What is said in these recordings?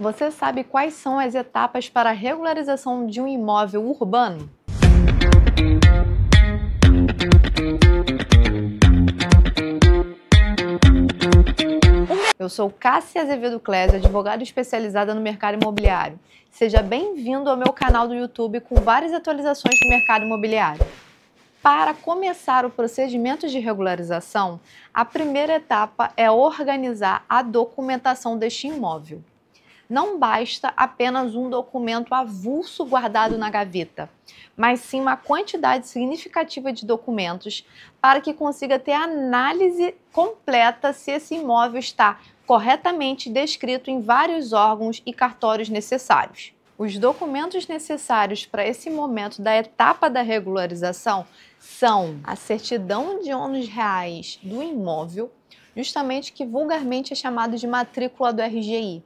Você sabe quais são as etapas para a regularização de um imóvel urbano? Eu sou Cássia Azevedo Clésio, advogada especializada no mercado imobiliário. Seja bem-vindo ao meu canal do YouTube com várias atualizações do mercado imobiliário. Para começar o procedimento de regularização, a primeira etapa é organizar a documentação deste imóvel. Não basta apenas um documento avulso guardado na gaveta, mas sim uma quantidade significativa de documentos para que consiga ter análise completa se esse imóvel está corretamente descrito em vários órgãos e cartórios necessários. Os documentos necessários para esse momento da etapa da regularização são a certidão de ônus reais do imóvel, justamente que vulgarmente é chamado de matrícula do RGI.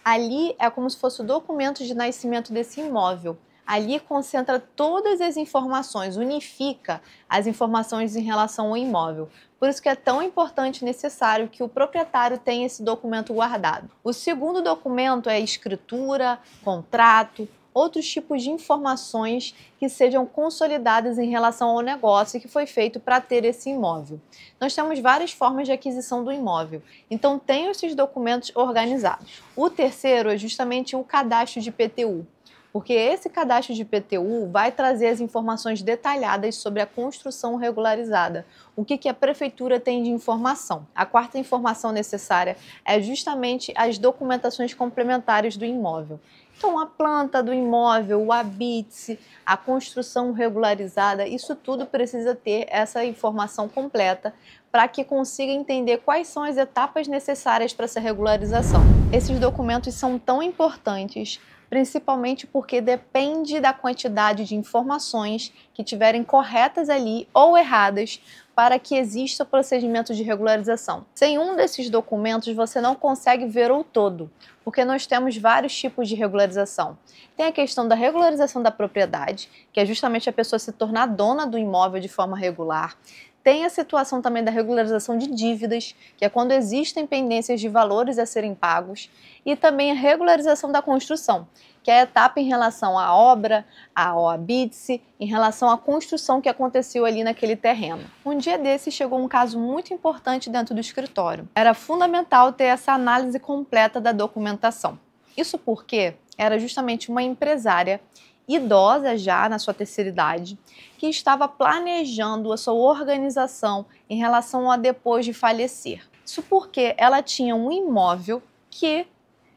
Ali é como se fosse o documento de nascimento desse imóvel. Ali concentra todas as informações, unifica as informações em relação ao imóvel. Por isso que é tão importante e necessário que o proprietário tenha esse documento guardado. O segundo documento é a escritura, contrato, outros tipos de informações que sejam consolidadas em relação ao negócio que foi feito para ter esse imóvel. Nós temos várias formas de aquisição do imóvel, então tenham esses documentos organizados. O terceiro é justamente o cadastro de IPTU, porque esse cadastro de IPTU vai trazer as informações detalhadas sobre a construção regularizada, o que a prefeitura tem de informação. A quarta informação necessária é justamente as documentações complementares do imóvel. Então, a planta do imóvel, o habite, a construção regularizada, isso tudo precisa ter essa informação completa para que consiga entender quais são as etapas necessárias para essa regularização. Esses documentos são tão importantes, principalmente porque depende da quantidade de informações que tiverem corretas ali ou erradas para que exista o procedimento de regularização. Sem um desses documentos, você não consegue ver o todo, porque nós temos vários tipos de regularização. Tem a questão da regularização da propriedade, que é justamente a pessoa se tornar dona do imóvel de forma regular. Tem a situação também da regularização de dívidas, que é quando existem pendências de valores a serem pagos, e também a regularização da construção, que é a etapa em relação à obra, ao habite-se, em relação à construção que aconteceu ali naquele terreno. Um dia desse chegou um caso muito importante dentro do escritório. Era fundamental ter essa análise completa da documentação. Isso porque era justamente uma empresária idosa já na sua terceira idade, que estava planejando a sua organização em relação a depois de falecer. Isso porque ela tinha um imóvel que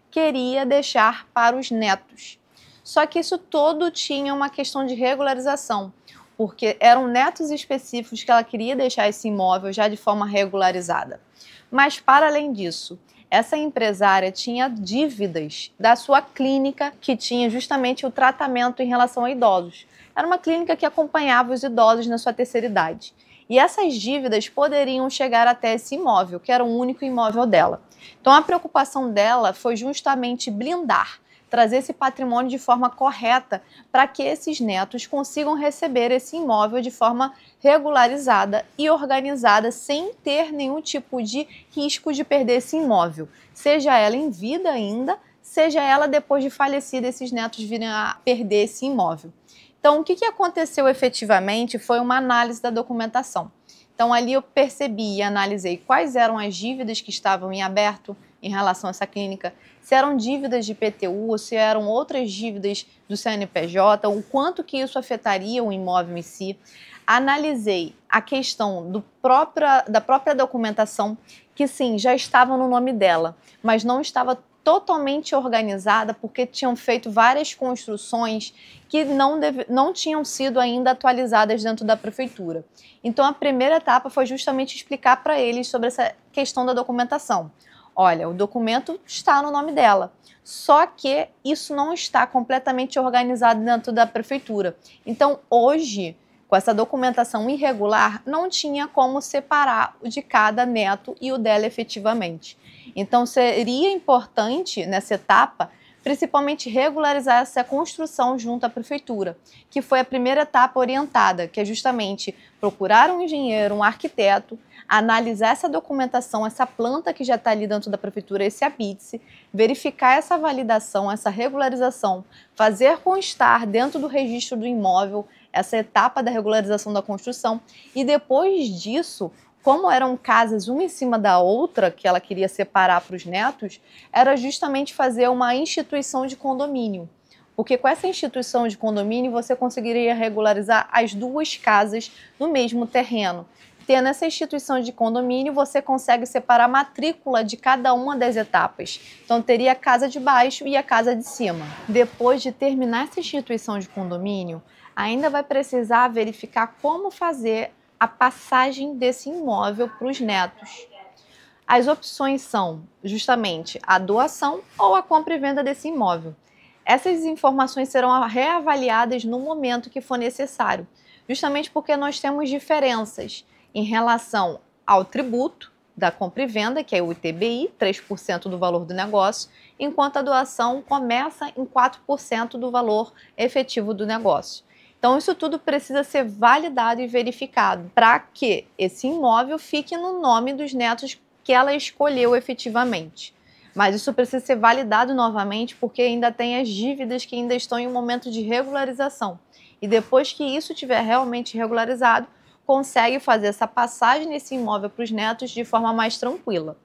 queria deixar para os netos. Só que isso todo tinha uma questão de regularização, porque eram netos específicos que ela queria deixar esse imóvel já de forma regularizada. Mas, para além disso, essa empresária tinha dívidas da sua clínica que tinha justamente o tratamento em relação a idosos. Era uma clínica que acompanhava os idosos na sua terceira idade. E essas dívidas poderiam chegar até esse imóvel, que era o único imóvel dela. Então a preocupação dela foi justamente blindar, trazer esse patrimônio de forma correta para que esses netos consigam receber esse imóvel de forma regularizada e organizada sem ter nenhum tipo de risco de perder esse imóvel, seja ela em vida ainda, seja ela depois de falecida esses netos virem a perder esse imóvel. Então, o que aconteceu efetivamente foi uma análise da documentação. Então, ali eu percebi e analisei quais eram as dívidas que estavam em aberto em relação a essa clínica, se eram dívidas de IPTU, se eram outras dívidas do CNPJ, o quanto que isso afetaria o imóvel em si. Analisei a questão da própria documentação, que sim, já estava no nome dela, mas não estava totalmente organizada porque tinham feito várias construções que não tinham sido ainda atualizadas dentro da prefeitura. Então a primeira etapa foi justamente explicar para eles sobre essa questão da documentação. Olha, o documento está no nome dela, só que isso não está completamente organizado dentro da prefeitura. Então hoje, com essa documentação irregular, não tinha como separar o de cada neto e o dela efetivamente. Então seria importante nessa etapa principalmente regularizar essa construção junto à prefeitura, que foi a primeira etapa orientada, que é justamente procurar um engenheiro, um arquiteto, analisar essa documentação, essa planta que já está ali dentro da prefeitura, esse habite-se, verificar essa validação, essa regularização, fazer constar dentro do registro do imóvel essa etapa da regularização da construção e depois disso, como eram casas uma em cima da outra, que ela queria separar para os netos, era justamente fazer uma instituição de condomínio. Porque com essa instituição de condomínio você conseguiria regularizar as duas casas no mesmo terreno. Tendo essa instituição de condomínio, você consegue separar a matrícula de cada uma das etapas. Então, teria a casa de baixo e a casa de cima. Depois de terminar essa instituição de condomínio, ainda vai precisar verificar como fazer a passagem desse imóvel para os netos. As opções são justamente a doação ou a compra e venda desse imóvel. Essas informações serão reavaliadas no momento que for necessário, justamente porque nós temos diferenças em relação ao tributo da compra e venda, que é o ITBI, 3% do valor do negócio, enquanto a doação começa em 4% do valor efetivo do negócio. Então, isso tudo precisa ser validado e verificado para que esse imóvel fique no nome dos netos que ela escolheu efetivamente. Mas isso precisa ser validado novamente porque ainda tem as dívidas que ainda estão em um momento de regularização. E depois que isso estiver realmente regularizado, consegue fazer essa passagem desse imóvel para os netos de forma mais tranquila.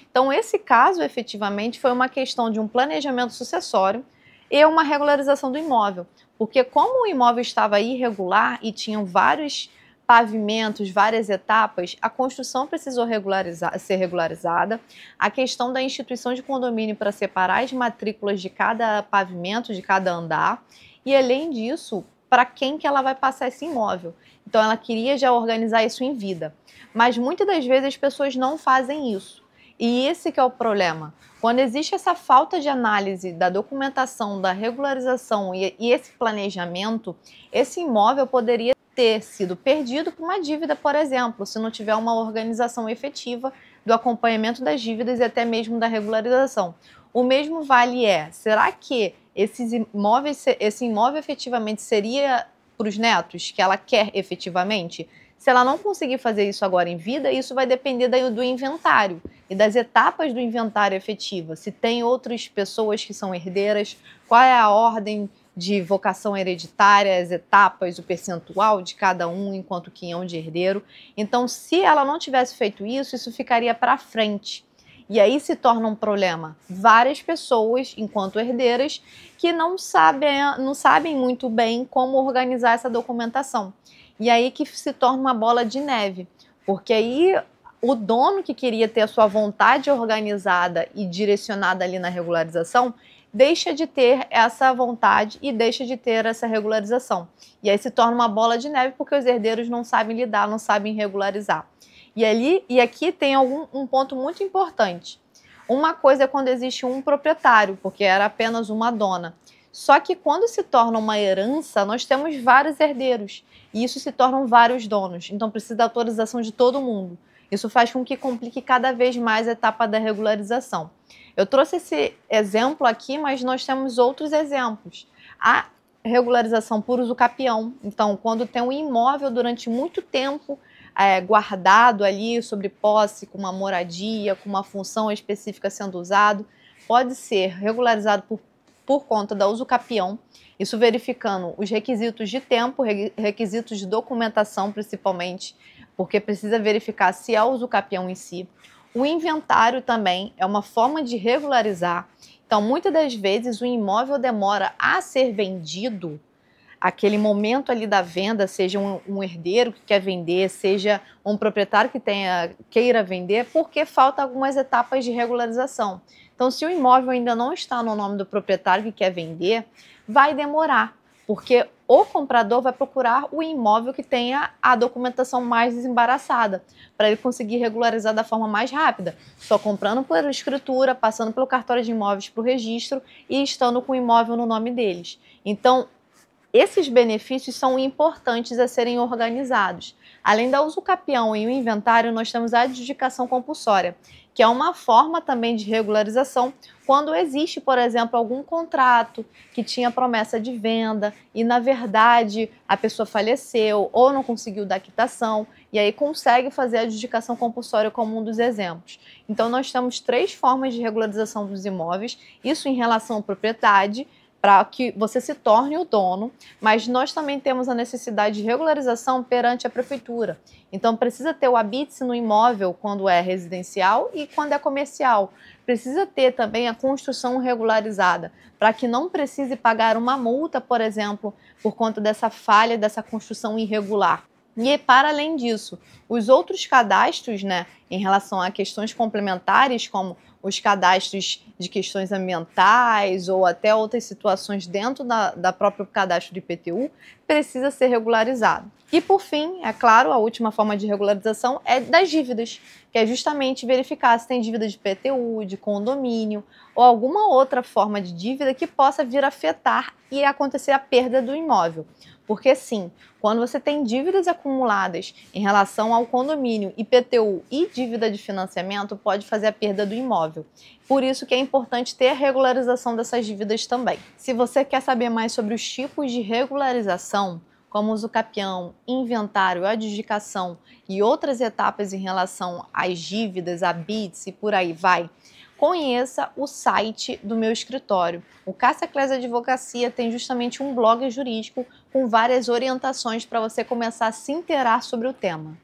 Então, esse caso, efetivamente, foi uma questão de um planejamento sucessório e uma regularização do imóvel, porque como o imóvel estava irregular e tinham vários pavimentos, várias etapas, a construção precisou ser regularizada, a questão da instituição de condomínio para separar as matrículas de cada pavimento, de cada andar, e além disso, para quem que ela vai passar esse imóvel. Então ela queria já organizar isso em vida, mas muitas das vezes as pessoas não fazem isso. E esse que é o problema. Quando existe essa falta de análise da documentação, da regularização e esse planejamento, esse imóvel poderia ter sido perdido por uma dívida, por exemplo, se não tiver uma organização efetiva do acompanhamento das dívidas e até mesmo da regularização. O mesmo vale será que esse imóvel efetivamente seria para os netos, que ela quer efetivamente? Se ela não conseguir fazer isso agora em vida, isso vai depender do inventário e das etapas do inventário efetiva. Se tem outras pessoas que são herdeiras, qual é a ordem de vocação hereditária, as etapas, o percentual de cada um enquanto quinhão de herdeiro. Então, se ela não tivesse feito isso, isso ficaria para frente. E aí se torna um problema. Várias pessoas, enquanto herdeiras, que não sabem muito bem como organizar essa documentação. E aí que se torna uma bola de neve, porque aí o dono que queria ter a sua vontade organizada e direcionada ali na regularização, deixa de ter essa vontade e deixa de ter essa regularização. E aí se torna uma bola de neve porque os herdeiros não sabem lidar, não sabem regularizar. E aqui tem um ponto muito importante. Uma coisa é quando existe um proprietário, porque era apenas uma dona. Só que quando se torna uma herança, nós temos vários herdeiros. E isso se tornam vários donos. Então precisa da autorização de todo mundo. Isso faz com que complique cada vez mais a etapa da regularização. Eu trouxe esse exemplo aqui, mas nós temos outros exemplos. A regularização por uso capião. Então, quando tem um imóvel durante muito tempo guardado ali sobre posse, com uma moradia, com uma função específica sendo usado, pode ser regularizado por conta da uso capião, isso verificando os requisitos de tempo, requisitos de documentação principalmente, porque precisa verificar se é o uso capião em si. O inventário também é uma forma de regularizar. Então, muitas das vezes o imóvel demora a ser vendido, aquele momento ali da venda, seja um herdeiro que quer vender, seja um proprietário que queira vender, porque falta algumas etapas de regularização. Então, se o imóvel ainda não está no nome do proprietário que quer vender, vai demorar, porque o comprador vai procurar o imóvel que tenha a documentação mais desembaraçada, para ele conseguir regularizar da forma mais rápida, só comprando por escritura, passando pelo cartório de imóveis para o registro e estando com o imóvel no nome deles. Então, Esses benefícios são importantes a serem organizados. Além da usucapião e o inventário, nós temos a adjudicação compulsória, que é uma forma também de regularização quando existe, por exemplo, algum contrato que tinha promessa de venda e, na verdade, a pessoa faleceu ou não conseguiu dar quitação, e aí consegue fazer a adjudicação compulsória como um dos exemplos. Então, nós temos 3 formas de regularização dos imóveis, isso em relação à propriedade, para que você se torne o dono, mas nós também temos a necessidade de regularização perante a prefeitura. Então, precisa ter o habite-se no imóvel quando é residencial e quando é comercial. Precisa ter também a construção regularizada, para que não precise pagar uma multa, por exemplo, por conta dessa falha, dessa construção irregular. E, para além disso, os outros cadastros, em relação a questões complementares, como os cadastros de questões ambientais ou até outras situações dentro da próprio cadastro de IPTU, precisa ser regularizado. E, por fim, é claro, a última forma de regularização é das dívidas, que é justamente verificar se tem dívida de IPTU, de condomínio ou alguma outra forma de dívida que possa vir a afetar e acontecer a perda do imóvel. Porque sim, quando você tem dívidas acumuladas em relação ao condomínio, IPTU e dívida de financiamento, pode fazer a perda do imóvel. Por isso que é importante ter a regularização dessas dívidas também. Se você quer saber mais sobre os tipos de regularização, como usucapião, inventário, adjudicação e outras etapas em relação às dívidas, habites e por aí vai, conheça o site do meu escritório. O Cássia Claes Advocacia tem justamente um blog jurídico com várias orientações para você começar a se inteirar sobre o tema.